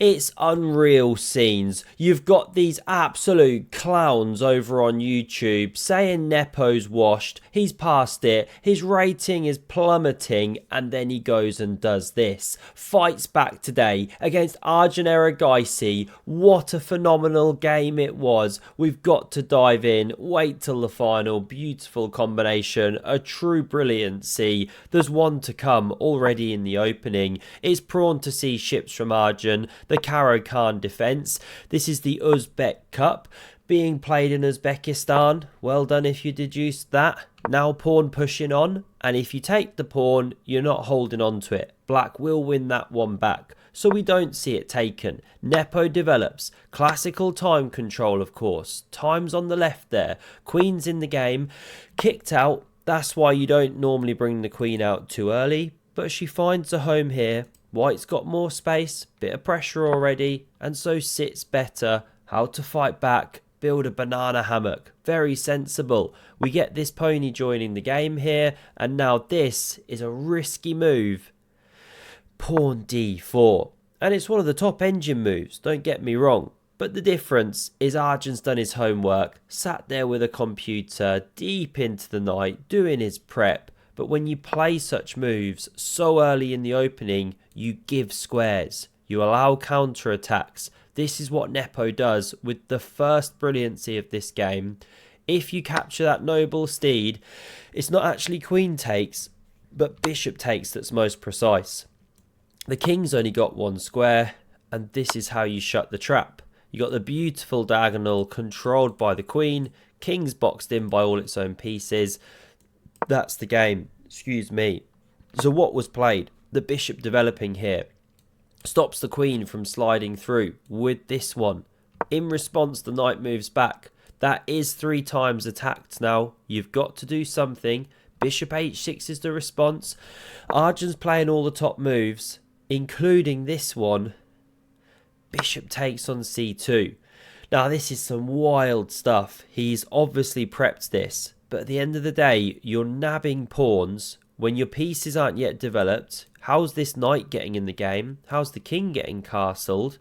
It's unreal scenes. You've got these absolute clowns over on YouTube saying Nepo's washed, he's past it, his rating is plummeting, and then he goes and does this. Fights back today against Arjun Erigaisi. What a phenomenal game it was. We've got to dive in, wait till the final. Beautiful combination, a true brilliancy. There's one to come already in the opening. It's prawn to see ships from Arjun. The Karo Khan defence. This is the Uzbek Cup being played in Uzbekistan. Well done if you deduced that. Now pawn pushing on, and if you take the pawn, you're not holding on to it. Black will win that one back, so we don't see it taken. Nepo develops. Classical time control, of course. Time's on the left there. Queen's in the game. Kicked out. That's why you don't normally bring the queen out too early, but she finds a home here. White's got more space, bit of pressure already, and so sits better. How to fight back, build a banana hammock. Very sensible. We get this pony joining the game here, and now this is a risky move. Pawn d4. And it's one of the top engine moves, don't get me wrong. But the difference is Arjun's done his homework, sat there with a computer deep into the night, doing his prep. But when you play such moves so early in the opening, you give squares. You allow counter-attacks. This is what Nepo does with the first brilliancy of this game. If you capture that noble steed, it's not actually queen takes, but bishop takes that's most precise. The king's only got one square, and this is how you shut the trap. You got the beautiful diagonal controlled by the queen. King's boxed in by all its own pieces. That's the game. Excuse me. So what was played? The bishop developing here. Stops the queen from sliding through with this one. In response, the knight moves back. That is 3 times attacked now. You've got to do something. Bishop h6 is the response. Arjun's playing all the top moves, including this one. Bishop takes on c2. Now this is some wild stuff. He's obviously prepped this. But at the end of the day, you're nabbing pawns when your pieces aren't yet developed. How's this knight getting in the game? How's the king getting castled?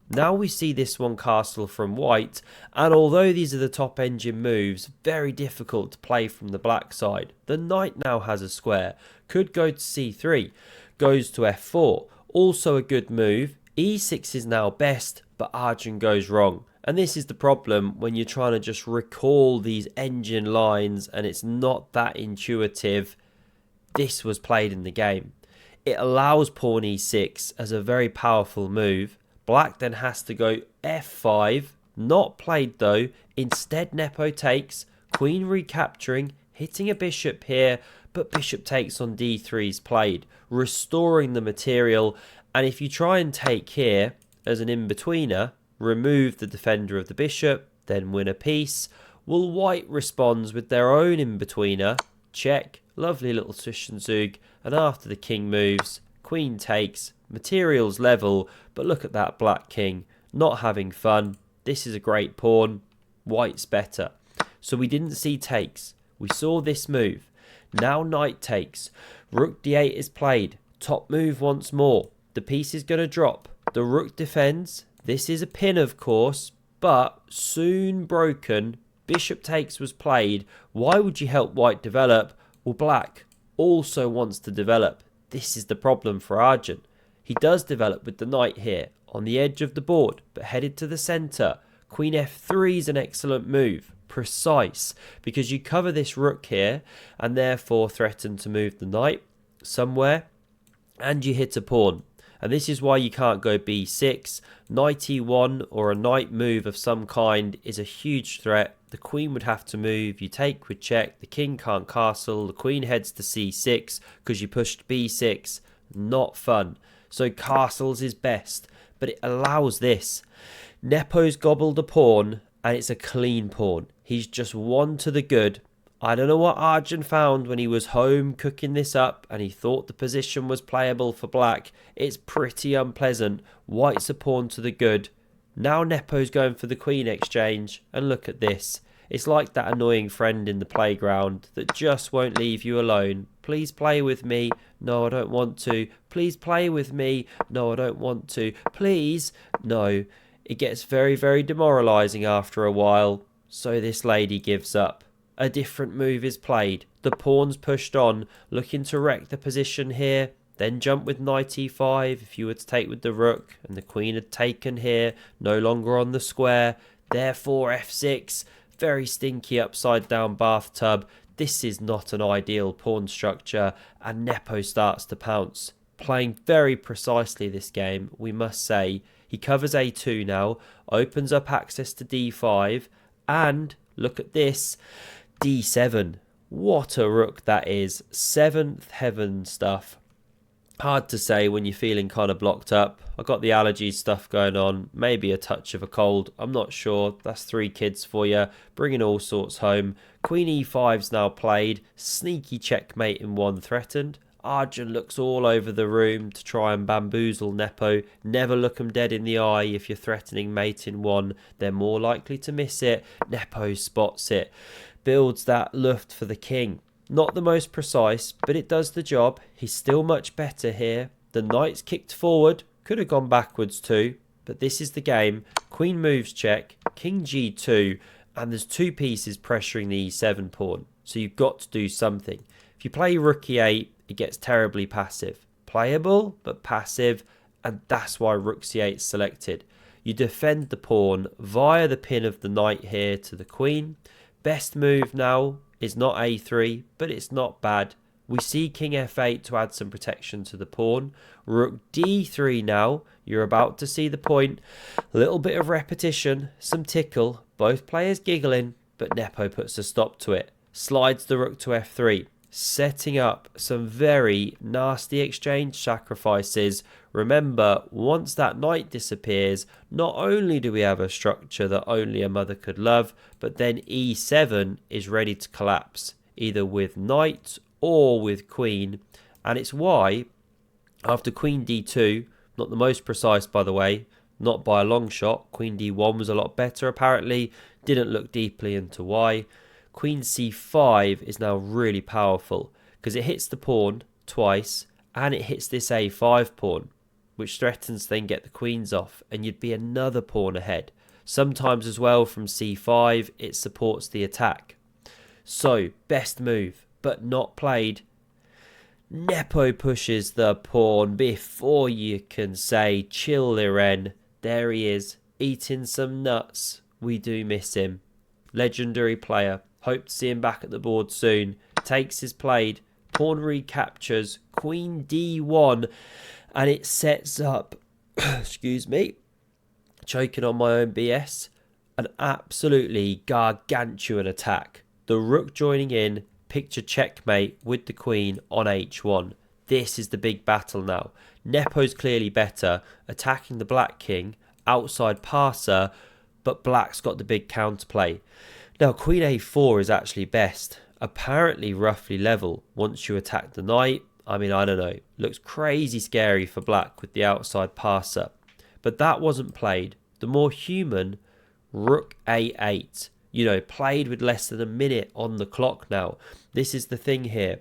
Now we see this one castle from white, and although these are the top engine moves, very difficult to play from the black side. The knight now has a square, could go to c3, goes to f4, also a good move. e6 is now best, but Arjun goes wrong. And this is the problem when you're trying to just recall these engine lines and it's not that intuitive. This was played in the game. It allows pawn e6 as a very powerful move. Black then has to go f5. Not played though. Instead Nepo takes. Queen recapturing. Hitting a bishop here. But bishop takes on d3 is played. Restoring the material. And if you try and take here as an in-betweener, remove the defender of the bishop, then win a piece. Well, white responds with their own in-betweener. Check. Lovely little Zwischenzug. And after the king moves, queen takes. Materials level, but look at that black king. Not having fun. This is a great pawn. White's better. So we didn't see takes. We saw this move. Now knight takes. Rook d8 is played. Top move once more. The piece is going to drop. The rook defends. This is a pin, of course, but soon broken. Bishop takes was played. Why would you help white develop? Well, black also wants to develop. This is the problem for Arjun. He does develop with the knight here on the edge of the board, but headed to the centre. Queen f3 is an excellent move. Precise, because you cover this rook here and therefore threaten to move the knight somewhere, and you hit a pawn. And this is why you can't go b6. Knight e1 or a knight move of some kind is a huge threat. The queen would have to move. You take with check. The king can't castle. The queen heads to c6 because you pushed b6. Not fun. So castles is best. But it allows this. Nepo's gobbled a pawn and it's a clean pawn. He's just one to the good. I don't know what Arjun found when he was home cooking this up and he thought the position was playable for black. It's pretty unpleasant. White's a pawn to the good. Now Nepo's going for the queen exchange and look at this. It's like that annoying friend in the playground that just won't leave you alone. Please play with me. No, I don't want to. Please play with me. No, I don't want to. Please. No. It gets very, very demoralising after a while. So this lady gives up. A different move is played. The pawn's pushed on, looking to wreck the position here. Then jump with knight e5 if you were to take with the rook, and the queen had taken here, no longer on the square. Therefore f6, very stinky upside down bathtub. This is not an ideal pawn structure, and Nepo starts to pounce. Playing very precisely this game, we must say. He covers a2 now, opens up access to d5, and look at this, d7. What a rook that is. Seventh heaven stuff. Hard to say when you're feeling kind of blocked up. I got the allergies stuff going on, maybe a touch of a cold, I'm not sure. That's 3 kids for you, bringing all sorts home. Queen e5's now played, sneaky checkmate in one threatened. Arjun looks all over the room to try and bamboozle Nepo. Never look 'em dead in the eye. If you're threatening mate in one, they're more likely to miss it. Nepo spots it, builds that luft for the king. Not the most precise, but it does the job. He's still much better here. The knight's kicked forward, could have gone backwards too, but this is the game. Queen moves check, king g2, and there's 2 pieces pressuring the e7 pawn, so you've got to do something. If you play rook e8, it gets terribly passive. Playable, but passive, and that's why rook c8 is selected. You defend the pawn via the pin of the knight here to the queen. Best move now is not a3, but it's not bad. We see king f8 to add some protection to the pawn. Rook d3 now. You're about to see the point. A little bit of repetition, some tickle. Both players giggling, but Nepo puts a stop to it. Slides the rook to f3, setting up some very nasty exchange sacrifices. Remember, once that knight disappears, not only do we have a structure that only a mother could love, but then e7 is ready to collapse, either with knight or with queen. And it's why, after queen d2, not the most precise by the way, not by a long shot, queen d1 was a lot better apparently, didn't look deeply into why. Queen c5 is now really powerful because it hits the pawn twice and it hits this a5 pawn, which threatens to then get the queens off, and you'd be another pawn ahead. Sometimes as well from c5 it supports the attack. So best move, but not played. Nepo pushes the pawn before you can say chill Liren. There he is, eating some nuts. We do miss him. Legendary player. Hope to see him back at the board soon. Takes his played. Pawn recaptures. Queen d1. And it sets up, excuse me, choking on my own BS, an absolutely gargantuan attack. The rook joining in, picture checkmate with the queen on h1. This is the big battle now. Nepo's clearly better, attacking the black king, outside passer, but black's got the big counterplay. Now queen a4 is actually best, apparently roughly level once you attack the knight. I mean, I don't know, looks crazy scary for black with the outside passer, but that wasn't played. The more human rook a8, you know, played with less than a minute on the clock now. This is the thing here,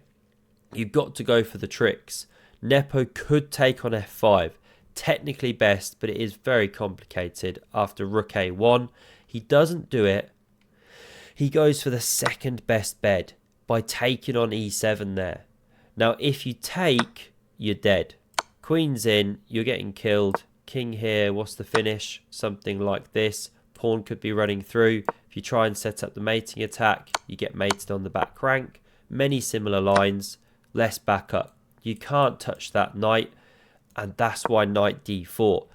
you've got to go for the tricks. Nepo could take on f5, technically best, but it is very complicated after rook a1. He doesn't do it. He goes for the second best bed by taking on e7 there. Now if you take, you're dead. Queen's in, you're getting killed. King here, what's the finish? Something like this. Pawn could be running through. If you try and set up the mating attack, you get mated on the back rank. Many similar lines, less backup. You can't touch that knight, and that's why knight d4.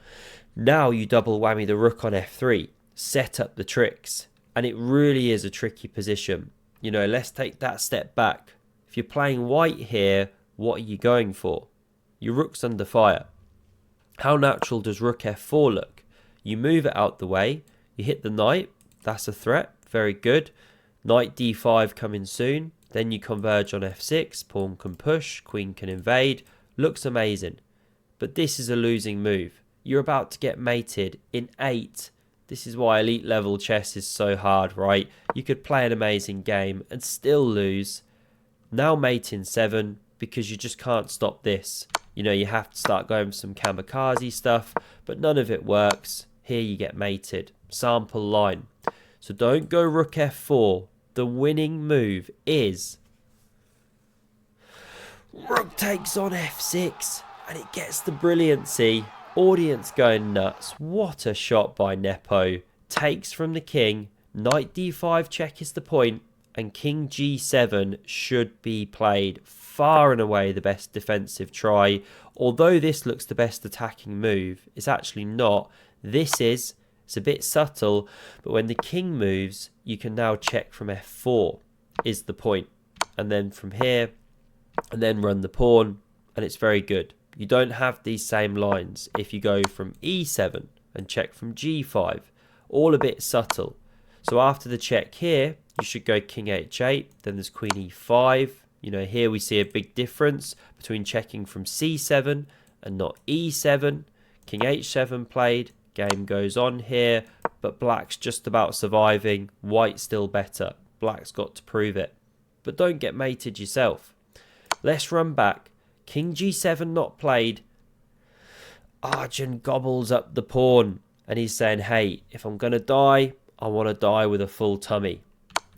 Now you double whammy the rook on f3, set up the tricks, and it really is a tricky position. You know, let's take that step back. If you're playing white here, what are you going for? Your rook's under fire. How natural does rook f4 look? You move it out the way, you hit the knight, that's a threat, very good. Knight d5 coming soon, then you converge on f6, pawn can push, queen can invade, looks amazing. But this is a losing move. You're about to get mated in 8 This is why elite level chess is so hard, right? You could play an amazing game and still lose. Now mate in 7, because you just can't stop this. You know, you have to start going for some kamikaze stuff, but none of it works. Here you get mated. Sample line. So don't go rook f4. The winning move is rook takes on f6, and it gets the brilliancy. Audience going nuts. What a shot by Nepo. Takes from the king. Knight d5 check is the point, and king g7 should be played. Far and away the best defensive try. Although this looks the best attacking move, it's actually not. It's a bit subtle, but when the king moves, you can now check from f4 is the point. And then from here, and then run the pawn, and it's very good. You don't have these same lines if you go from e7 and check from g5. All a bit subtle. So after the check here, you should go king h8, then there's queen e5. You know, here we see a big difference between checking from c7 and not e7. King h7 played, game goes on here, but black's just about surviving, white's still better. Black's got to prove it. But don't get mated yourself. Let's run back. King g7 not played. Arjun gobbles up the pawn, and he's saying, hey, if I'm going to die, I want to die with a full tummy.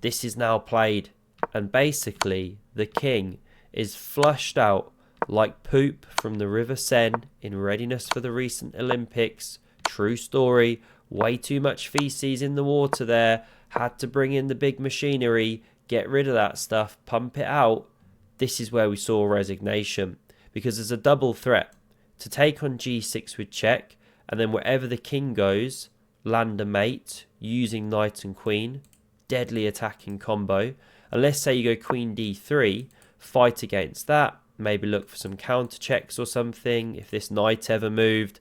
This is now played, and basically the king is flushed out like poop from the River Seine in readiness for the recent Olympics. True story. Way too much feces in the water there. Had to bring in the big machinery, get rid of that stuff, pump it out. This is where we saw resignation, because there's a double threat to take on g6 with check, and then wherever the king goes, land a mate using knight and queen. Deadly attacking combo. And let's say you go queen d3, fight against that, maybe look for some counter checks or something if this knight ever moved.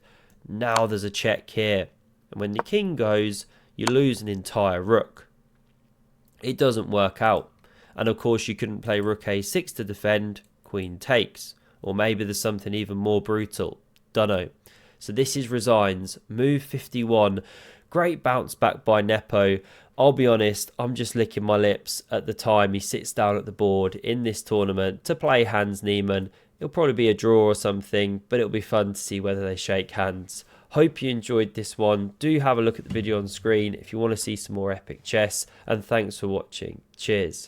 Now there's a check here, and when the king goes, you lose an entire rook. It doesn't work out. And of course you couldn't play rook a6 to defend, queen takes. Or maybe there's something even more brutal. Dunno. So this is resigns. Move 51. Great bounce back by Nepo. I'll be honest, I'm just licking my lips at the time he sits down at the board in this tournament to play Hans Niemann. It'll probably be a draw or something, but it'll be fun to see whether they shake hands. Hope you enjoyed this one. Do have a look at the video on screen if you want to see some more epic chess. And thanks for watching. Cheers.